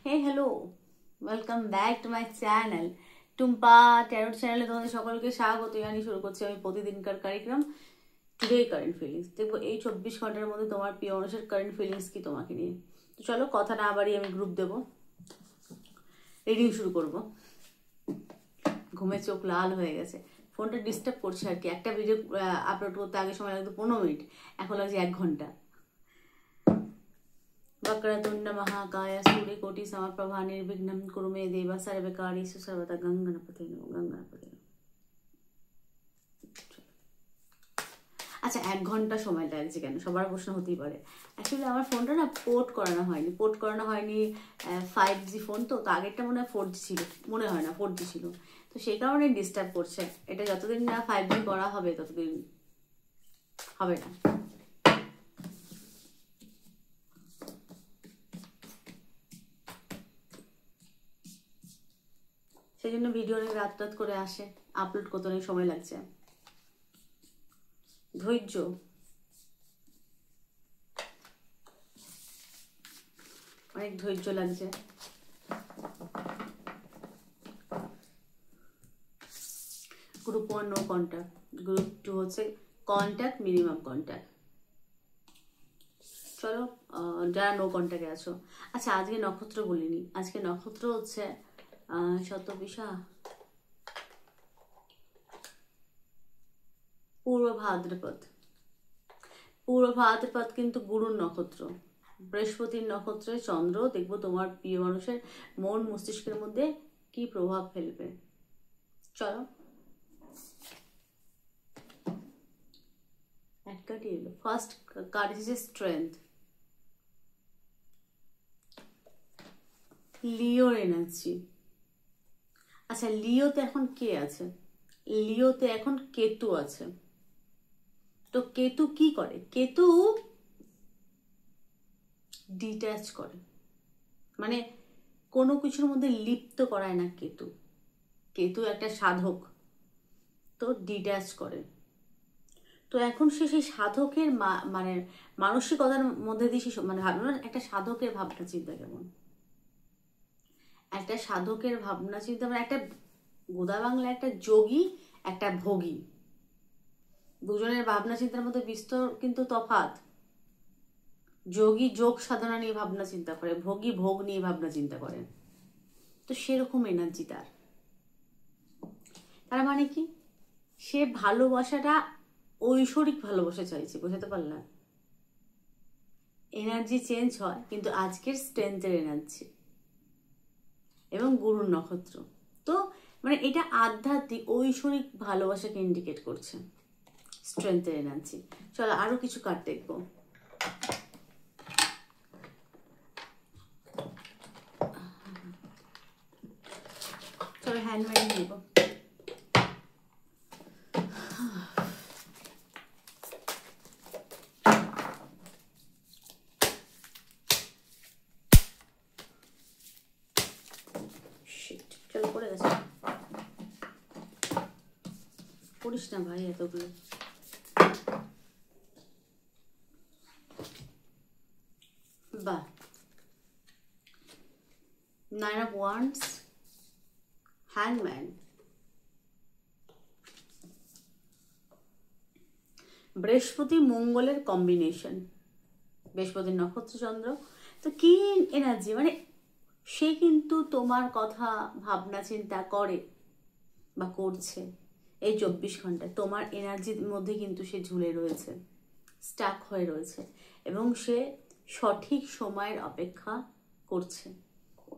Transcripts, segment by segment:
Hey hello, welcome back to my channel Tumpa tarot চ্যানেলে তোমাদের সকলকে স্বাগত জানিয়ে শুরু করছি আমি প্রতিদিনকার কার্যক্রম টুডে কারেন্ট ফিলিংস। দেখবো এই 24 ঘন্টার মধ্যে তোমার প্রিয় মানুষের কারেন্ট ফিলিংস কি তোমাকে নিয়ে। তো চলো কথা না বাড়িয়ে আমি গ্রুপ দেবো, রিডিং শুরু করব। ঘুমে চোখ লাল হয়ে গেছে, ফোনটা ডিস্টার্ব করছে আর কি। একটা ভিডিও আপলোড করতে আগে সময় লাগতো 15 মিনিট, এখন লাগছে 1 ঘন্টা। वक्रतुंड महाकाय सूर्यकोटि समप्रभा निर्विघ्नं कुरु मे देव सर्वकार्येषु सर्वदा गंगणपते नमः गंगणपते नमः। আচ্ছা, 1 ঘন্টা সময় লাগছে কেন, সবার প্রশ্ন হতেই পারে। অ্যাকচুয়ালি আমার ফোনটা না পোর্ট করানো হয়নি 5G ফোন, তো আগেরটা মনে হয় 4G ছিল, মনে হয় না 4G ছিল, তো সেই কারণে ডিস্টার্ব করছে। এটা যতদিন না 5G করা হবে ততদিন হবে না। সেই জন্য ভিডিও অনেক রাত করে আসে, আপলোড করতে অনেক সময় লাগছে। ধৈর্য, অনেক ধৈর্য লাগছে। গ্রুপ 1 নো কন্ট্যাক্ট, গ্রুপ 2 হচ্ছে কন্ট্যাক্ট, মিনিমাম কন্ট্যাক্ট। চলো যারা নো কন্ট্যাক্টে আছো। আচ্ছা, আজকে নক্ষত্র বলিনি, আজকে নক্ষত্র হচ্ছে শতবিশা, পূর্ব ভাদ্রপদ। পূর্ব ভাদ্রপদ কিন্তু গুরুর নক্ষত্র, বৃহস্পতির নক্ষত্রে চন্দ্র। দেখবো তোমার প্রিয় মানুষের মন মস্তিষ্কের মধ্যে কি প্রভাব ফেলবে। চলো এক কার্ড এলো। ফার্স্ট কার্ড হচ্ছে স্ট্রেংথ, লিওর এনার্জি। আচ্ছা, লিওতে এখন কে আছে? লিওতে এখন কেতু আছে। তো কেতু কি করে? কেতু ডিট্যাচ করে, মানে কোনো কিছুর মধ্যে লিপ্ত করায় না। কেতু কেতু একটা সাধক, তো ডিট্যাচ করে। তো এখন সে সেই সাধকের মানে মানসিকতার মধ্যে দিয়ে সে মানে ভাবনা, একটা সাধকের ভাবনা চিন্তা কেমন, একটা সাধকের ভাবনা চিন্তা মানে একটা গোদা বাংলা, একটা যোগী, একটা ভোগী। দুজনের ভাবনা চিন্তার মধ্যে বিস্তর কিন্তু তফাৎ। যোগী যোগ সাধনা নিয়ে ভাবনা চিন্তা করে, ভোগী ভোগ নিয়ে ভাবনা চিন্তা করে। তো সেরকম এনার্জি তার। তার মানে কি, সে ভালোবাসাটা ঐশ্বরিক ভালোবাসা চাইছে। বোঝাতে পারলাম? এনার্জি চেঞ্জ হয়, কিন্তু আজকের স্ট্রেংথের এনার্জি এবং গুরুর নক্ষত্র। তো মানে এটা আধ্যাত্মিক ঐশ্বরিক ভালোবাসাকে ইন্ডিকেট করছে, স্ট্রেংথের এনার্জি। চলো আরো কিছু কার্ড দেখবো। চলো হ্যান্ড রাইটিং নেবো। চলো পড়ে গেছে, পড়িস না ভাই এতগুলো। বাহ, 9 of Wands, Hangman, বৃহস্পতি মঙ্গলের কম্বিনেশন, বৃহস্পতির নক্ষত্র চন্দ্র। তো কি এনার্জি, মানে সে কিন্তু তোমার কথা ভাবনা চিন্তা করে বা করছে এই 24 ঘন্টায়। তোমার এনার্জির মধ্যে কিন্তু সে ঝুলে রয়েছে, স্টাক হয়ে রয়েছে, এবং সে সঠিক সময়ের অপেক্ষা করছে।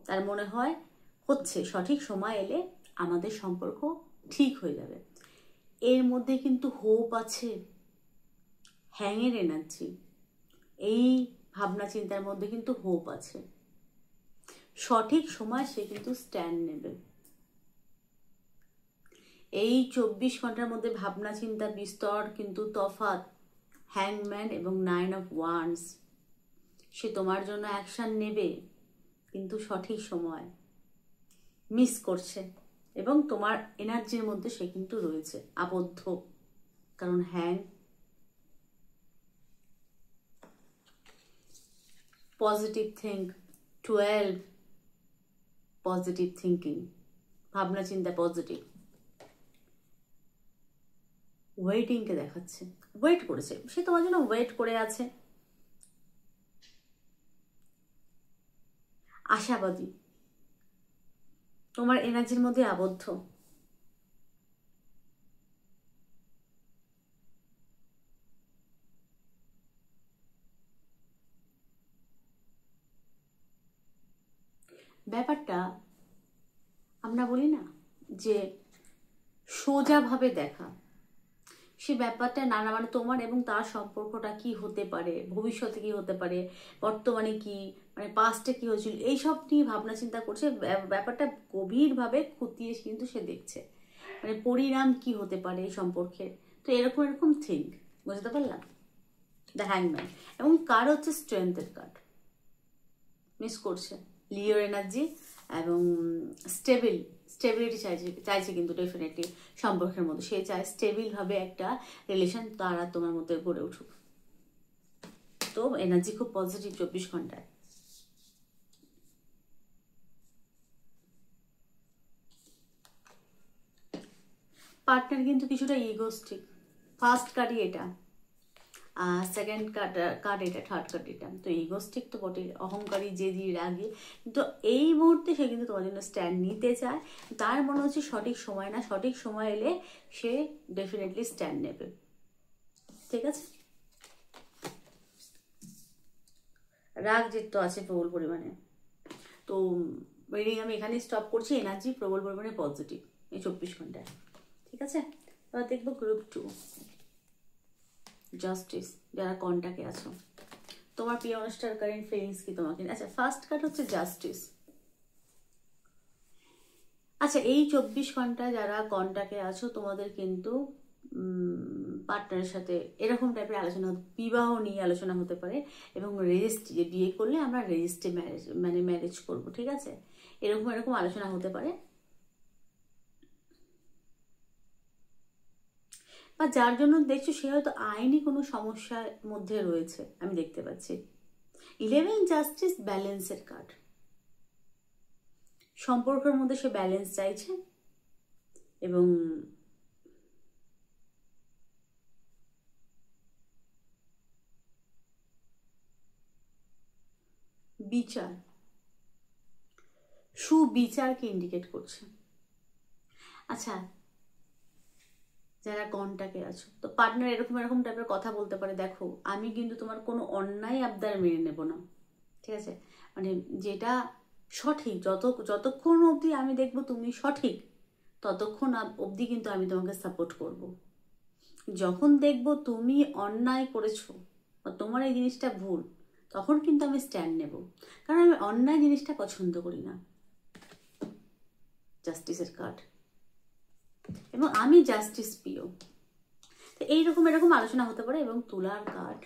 তার মনে হয় হচ্ছে সঠিক সময় এলে আমাদের সম্পর্ক ঠিক হয়ে যাবে। এর মধ্যে কিন্তু হোপ আছে, হ্যাংয়ের এনার্জি। এই ভাবনা চিন্তার মধ্যে কিন্তু হোপ আছে, সঠিক সময় সে কিন্তু স্ট্যান্ড নেবে। এই 24 ঘন্টার মধ্যে ভাবনা চিন্তা বিস্তর কিন্তু তফাৎ। হ্যাংম্যান এবং 9 of Wands, সে তোমার জন্য অ্যাকশন নেবে, কিন্তু সঠিক সময় মিস করছে, এবং তোমার এনার্জির মধ্যে সে কিন্তু রয়েছে আবদ্ধ। কারণ hang, positive think, 12, positive thinking, ভাবনা চিন্তা পজিটিভ। ওয়েটিংকে দেখাচ্ছে, ওয়েট করেছে, সে তোমার জন্য ওয়েট করে আছে। আশাবাদী, তোমার এনার্জির মধ্যে আবদ্ধ। ব্যাপারটা আমরা বলি না যে সোজাভাবে দেখা, সে ব্যাপারটা নানা মানে তোমার এবং তার সম্পর্কটা কি হতে পারে, ভবিষ্যতে কি হতে পারে, বর্তমানে কি মানে পাস্টে কি হয়েছিল, এইসব নিয়ে ভাবনা চিন্তা করছে। ব্যাপারটা গভীরভাবে খতিয়ে কিন্তু সে দেখছে মানে পরিণাম কি হতে পারে এই সম্পর্কে। তো এরকম এরকম থিঙ্ক, বুঝতে পারলাম। দ্য হ্যাংম্যান এবং কার্ড হচ্ছে স্ট্রেংথের কার্ড, মিস করছে লিওর এনার্জি এবং স্টেবিলিটি চাইছে কিন্তু ডেফিনেটলি সম্পর্কের মধ্যে। সে চায় স্টেবিলভাবে একটা রিলেশন তার আর তোমার মধ্যে গড়ে উঠুক। তো এনার্জি খুব পজিটিভ 24 ঘন্টায়। পার্টনার কিন্তু কিছুটা ইগোস্টিক, ফার্স্ট কার্ডই এটা, সেকেন্ড কার্ড এটা, থার্ড কার্ড এটা। তো ইগোস্টিক তো বটে, অহংকারী, জেদি, রাগী, কিন্তু এই মুহূর্তে সে কিন্তু তোমার জন্য স্ট্যান্ড নিতে চায়। তার মনে হচ্ছে সঠিক সময় না, সঠিক সময় এলে সে ডেফিনেটলি স্ট্যান্ড নেবে। ঠিক আছে, রাগ জেদ তো আছে প্রবল পরিমাণে। তো রিডিং আমি এখানেই স্টপ করছি। এনার্জি প্রবল পরিমাণে পজিটিভ এই 24 ঘন্টায়। ঠিক আছে, এবার দেখবো গ্রুপ 2 জাস্টিস, যারা কন্টাক্টে আছো। তোমার প্রিয় অনুষ্ঠান কারেন্ট ফিলিংস কি তোমাকে। আচ্ছা, ফার্স্ট কার্ড হচ্ছে জাস্টিস। আচ্ছা, এই 24 ঘন্টা যারা কন্টাক্টে আছো তোমাদের কিন্তু পার্টনারের সাথে এরকম টাইপের আলোচনা, বিবাহ নিয়ে আলোচনা হতে পারে এবং রেজিস্ট্রি, যে বিয়ে করলে আমরা রেজিস্ট্রি ম্যারেজ করবো। ঠিক আছে, এরকম এরকম আলোচনা হতে পারে। বা যার জন্য দেখছো সে হয়তো আইনি কোনো সমস্যার মধ্যে রয়েছে, আমি দেখতে পাচ্ছি। 11 জাস্টিস ব্যালেন্সের কার্ড, সম্পর্কের মধ্যে সে ব্যালেন্স চাইছে এবং বিচার, সুবিচারকে ইন্ডিকেট করছে। আচ্ছা, যারা কন্টাক্টে আছো তো পার্টনার এরকম এরকম টাইপের কথা বলতে পারে, দেখো আমি কিন্তু তোমার কোনো অন্যায় আবদার মেনে নেব না। ঠিক আছে, মানে যেটা সঠিক, যতক্ষণ অবধি আমি দেখবো তুমি সঠিক, ততক্ষণ অবধি কিন্তু আমি তোমাকে সাপোর্ট করব। যখন দেখবো তুমি অন্যায় করেছো বা তোমার এই জিনিসটা ভুল, তখন কিন্তু আমি স্ট্যান্ড নেব, কারণ আমি অন্যায় জিনিসটা পছন্দ করি না। জাস্টিসের কার্ড এবং আমি জাস্টিস প্রিয়। তো এইরকম এরকম আলোচনা হতে পারে। এবং তুলার কার্ড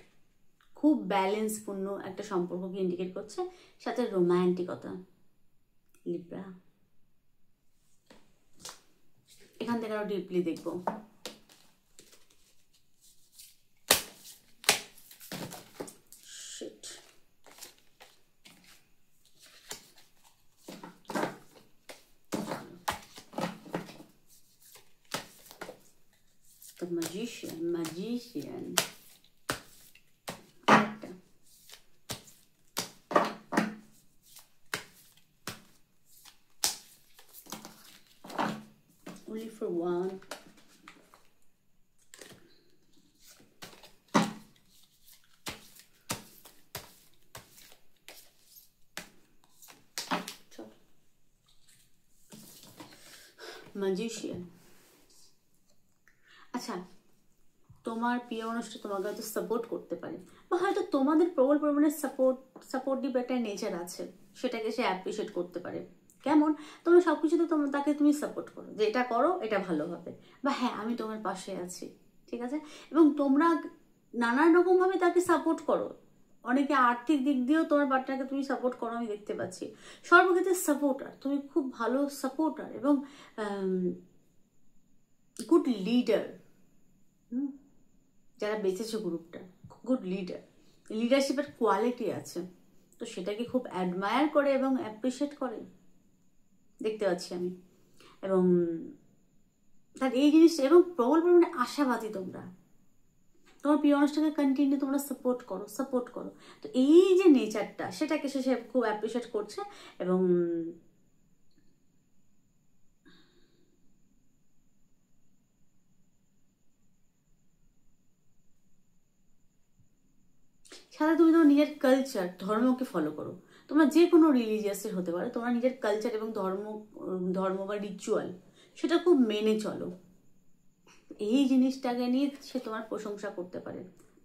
খুব ব্যালেন্সপূর্ণ একটা সম্পর্ককে ইন্ডিকেট করছে, সাথে রোম্যান্টিকতা। লিব্রা, এখান থেকে আরো ডিপলি দেখবো। The magician. Only for one. Magician. আচ্ছা, তোমার প্রিয় মানুষটা তোমাকে হয়তো সাপোর্ট করতে পারে, বা হয়তো তোমাদের প্রবল পরিমাণে সাপোর্টিভ একটা নেচার আছে, সেটাকে সে অ্যাপ্রিসিয়েট করতে পারে। কেমন, তোমরা সব কিছুতে তাকে তুমি সাপোর্ট করো যে এটা করো, এটা ভালো হবে, বা হ্যাঁ আমি তোমার পাশে আছি। ঠিক আছে, এবং তোমরা নানান রকমভাবে তাকে সাপোর্ট করো। অনেকে আর্থিক দিক দিয়েও তোমার পার্টনারকে তুমি সাপোর্ট করো, আমি দেখতে পাচ্ছি। সর্বক্ষেত্রে সাপোর্টার, তুমি খুব ভালো সাপোর্টার এবং গুড লিডার। যারা বেঁচেছে গ্রুপটা, গুড লিডারশিপের কোয়ালিটি আছে, তো সেটাকে খুব অ্যাডমায়ার করে এবং অ্যাপ্রিসিয়েট করে। দেখতে পাচ্ছি আমি। এবং তার এই জিনিসটা, এবং প্রবল পরিমাণে আশাবাদী তোমরা, তোমার প্রিয় মানুষটাকে কন্টিনিউ তোমরা সাপোর্ট করো। তো এই যে নেচারটা, সেটাকে সে খুব অ্যাপ্রিসিয়েট করছে। এবং সাথে তুমি তোমার নিজের কালচার, ধর্মকে ফলো করো। তোমরা যে কোনো রিলিজিয়াসের হতে পারে, তোমরা নিজের কালচার এবং ধর্ম বা রিচুয়াল সেটা খুব মেনে চলো। এই জিনিসটাকে নিয়ে সে তোমার প্রশংসা করতে পারে,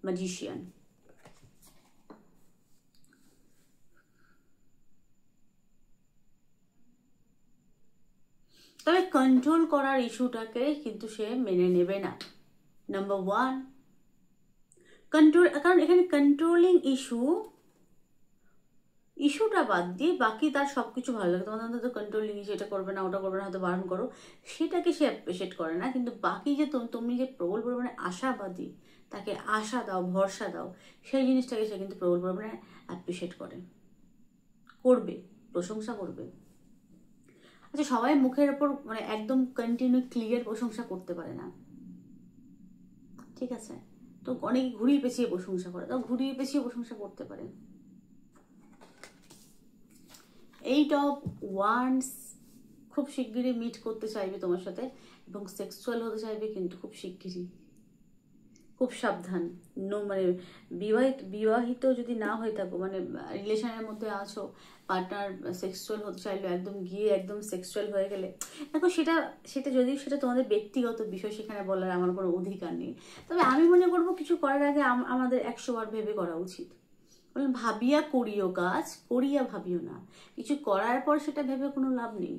ম্যাজিশিয়ান। তবে কন্ট্রোল করার ইস্যুটাকে কিন্তু সে মেনে নেবে না, নাম্বার 1। কন্ট্রোল, কারণ এখানে কন্ট্রোলিং ইস্যুটা বাদ দিয়ে বাকি তার সব কিছু ভালো লাগে। তোমাদের হয়তো কন্ট্রোলিং ইস্যু, এটা করবে না, ওটা করবে না, হয়তো বারণ করো, সেটাকে সে অ্যাপ্রিসিয়েট করে না। কিন্তু বাকি যে তুমি যে প্রবল পরিমাণে আশাবাদী, তাকে আশা দাও, ভরসা দাও, সেই জিনিসটাকে সে কিন্তু প্রবল পরিমাণে অ্যাপ্রিসিয়েট করবে, প্রশংসা করবে। আচ্ছা, সবাই মুখের ওপর মানে একদম কন্টিনিউ ক্লিয়ার প্রশংসা করতে পারে না, ঠিক আছে? তো অনেকে ঘুরিয়ে পেঁচিয়ে প্রশংসা করে, তো ঘুরিয়ে পেঁচিয়ে প্রশংসা করতে পারে। 8 অফ ওয়ান্ডস খুব শিগগিরই মিট করতে চাইবে তোমার সাথে, এবং সেক্সুয়াল হতে চাইবে, কিন্তু খুব শিগগিরই। খুব সাবধান। মানে বিবাহিত যদি না হয়ে থাকো, মানে রিলেশনের মধ্যে আছো, পার্টনার সেক্সুয়াল হতে চাইলো, একদম গিয়ে একদম সেক্সুয়াল হয়ে গেলে, দেখো সেটা যদিও সেটা তোমাদের ব্যক্তিগত বিষয়, সেখানে বলার আমার কোনো অধিকার নেই। তবে আমি মনে করবো কিছু করার আগে আমাদের 100 বার ভেবে করা উচিত। ভাবিয়া করিও কাজ, করিয়া ভাবিও না। কিছু করার পর সেটা ভেবে কোনো লাভ নেই।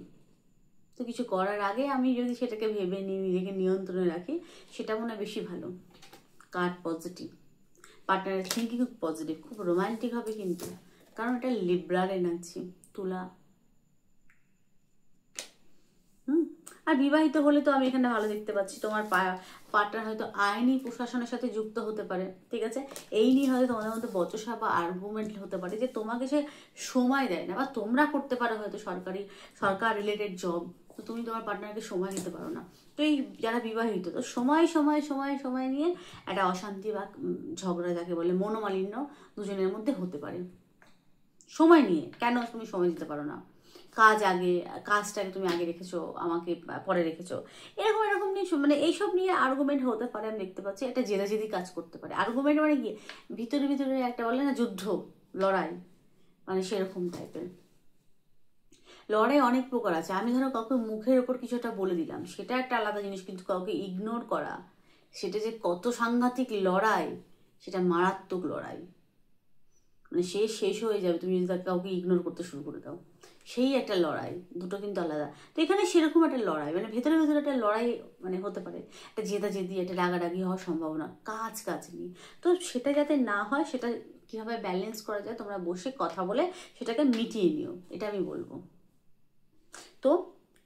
তো কিছু করার আগে আমি যদি সেটাকে ভেবে নিই, নিজেকে নিয়ন্ত্রণে রাখি, সেটা মনে হয় বেশি ভালো। কার্ড পজিটিভ, পার্টনারের থিঙ্কিং খুব পজিটিভ, খুব রোমান্টিক হবে কিন্তু, কারণ এটা লিব্রার এনার্জি, তুলা। আর বিবাহিত হলে তো আমি এখানে ভালো দেখতে পাচ্ছি, তোমার পার্টনার হয়তো আইনি প্রশাসনের সাথে যুক্ত হতে পারে, ঠিক আছে? এই নিয়ে হয়তো তোমাদের মধ্যে বচসা বা আর্গুমেন্ট হতে পারে, যে তোমাকে সে সময় দেয় না, বা তোমরা করতে পারো হয়তো সরকার রিলেটেড জব, তো তুমি তোমার পার্টনারকে সময় দিতে পারো না। তো এই যারা বিবাহিত, তো সময় নিয়ে একটা অশান্তি বা ঝগড়া, যাকে বলে মনোমালিন্য, দুজনের মধ্যে হতে পারে। সময় নিয়ে কেন তুমি সময় দিতে পারো না? কাজটাকে তুমি আগে রেখেছো, আমাকে পরে রেখেছো, এরকম নিয়ে মানে এইসব নিয়ে আর্গুমেন্ট হতে পারে। আমি দেখতে পাচ্ছি একটা জেদাজেদি কাজ করতে পারে। আর্গুমেন্ট মানে কি, ভিতরে একটা বলে না যুদ্ধ, লড়াই, মানে সেরকম টাইপের লড়াই। অনেক প্রকার আছে। আমি ধরো কাউকে মুখের ওপর কিছু একটা বলে দিলাম, সেটা একটা আলাদা জিনিস, কিন্তু কাউকে ইগনোর করা, সেটা যে কত সাংঘাতিক লড়াই, সেটা মারাত্মক লড়াই। মানে সে শেষ হয়ে যাবে তুমি যদি কাউকে ইগনোর করতে শুরু করে দাও, সেই একটা লড়াই। দুটো কিন্তু আলাদা। তো এখানে সেরকম একটা লড়াই, মানে ভেতরে একটা লড়াই মানে হতে পারে, একটা জেদাজেদি, একটা রাগারাগি হওয়ার সম্ভাবনা কাজ নিয়ে। তো সেটা যাতে না হয়, সেটা কিভাবে ব্যালেন্স করা যায়, তোমরা বসে কথা বলে সেটাকে মিটিয়ে নিও, এটা আমি বলবো। তো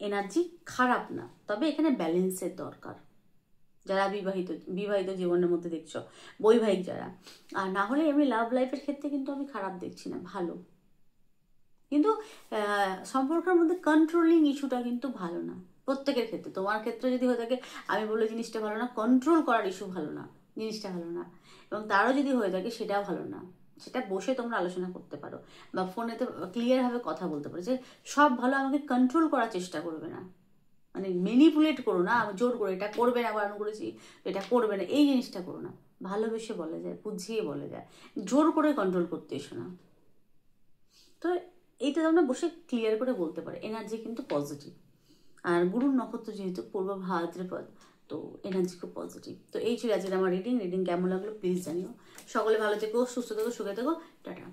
এনার্জি খারাপ না, তবে এখানে ব্যালেন্সের দরকার। যারা বিবাহিত জীবনের মধ্যে দেখছো, বৈবাহিক যারা, আর না হলে আমি লাভ লাইফের ক্ষেত্রে কিন্তু আমি খারাপ দেখছি না, ভালো। কিন্তু সম্পর্কের মধ্যে কন্ট্রোলিং ইস্যুটা কিন্তু ভালো না প্রত্যেকের ক্ষেত্রে। তোমার ক্ষেত্রে যদি হয়ে থাকে, আমি বলবো জিনিসটা ভালো না। কন্ট্রোল করার ইস্যু ভালো না, জিনিসটা ভালো না। এবং তারও যদি হয়ে থাকে, সেটাও ভালো না। সেটা বসে তোমরা আলোচনা করতে পারো, বা ফোনেতে ক্লিয়ারভাবে কথা বলতে পারো, যে সব ভালো, আমাকে কন্ট্রোল করার চেষ্টা করবে না, মানে ম্যানিপুলেট করো না, জোর করে এটা করবে না, বারণ করেছি এটা করবে না, এই জিনিসটা করো না। ভালোবেসে বলা যায়, বুঝিয়ে বলা যায়, জোর করে কন্ট্রোল করতে এসো না। তো এইটা তোমরা বসে ক্লিয়ার করে বলতে পারো। এনার্জি কিন্তু পজিটিভ। আর গুরুর নক্ষত্র যেহেতু পূর্ব ভাদ্রপদ, তো এনার্জি খুব পজিটিভ। তো এই ছিল আজকে আমার রিডিং কেমন লাগলো প্লিজ জানিও। সকলে ভালো থেকো, সুস্থ থেকো, সুখে থেকো, টাটা।